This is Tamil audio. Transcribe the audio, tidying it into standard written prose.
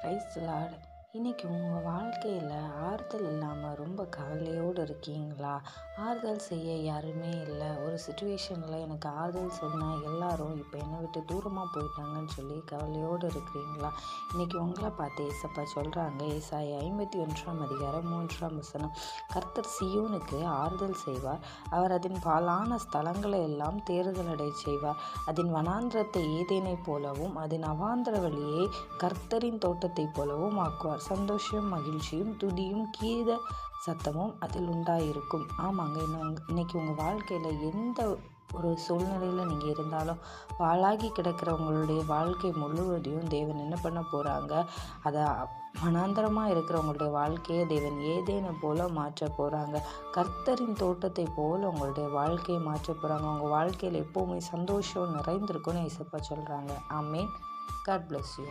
Praise the Lord. இன்னைக்கு உங்கள் வாழ்க்கையில் ஆறுதல் இல்லாமல் ரொம்ப கவலையோடு இருக்கீங்களா? ஆறுதல் செய்ய யாருமே இல்லை. ஒரு சுச்சுவேஷனில் எனக்கு ஆறுதல் சொன்னால் எல்லாரும் இப்போ என்னை விட்டு தூரமாக போயிட்டாங்கன்னு சொல்லி கவலையோடு இருக்கிறீங்களா? இன்னைக்கு உங்களை பார்த்து ஏசப்பா சொல்கிறாங்க, ஏசாயா 51:3 கர்த்தர் சீயோனுக்கு ஆறுதல் செய்வார். அவர் அதன் பாழான ஸ்தலங்களை எல்லாம் தேறுதலடை செய்வார். அதன் வனாந்திரத்தை ஏதேனை போலவும் அதன் அவாந்திர வழியை கர்த்தரின் தோட்டத்தை போலவும் ஆக்குவார். சந்தோஷம், மகிழ்ச்சியும், துதியும், கீத சத்தமும் அதில் உண்டாயிருக்கும். ஆமாங்க, இன்னைக்கு உங்கள் வாழ்க்கையில் எந்த ஒரு சூழ்நிலையில் நீங்கள் இருந்தாலும் வாளாகி கிடக்கிற உங்களுடைய வாழ்க்கை முழுவதையும் தேவன் என்ன பண்ண போகிறாங்க? அதை மனாந்தரமாக இருக்கிற உங்களுடைய வாழ்க்கையை தேவன் ஏதேனை போல் மாற்ற போகிறாங்க. கர்த்தரின் தோட்டத்தை போல் உங்களுடைய வாழ்க்கையை மாற்ற போகிறாங்க. உங்கள் வாழ்க்கையில் எப்போவுமே சந்தோஷம் நிறைந்திருக்கும்னு ஏசப்பா சொல்கிறாங்க. ஆமேன். God bless you.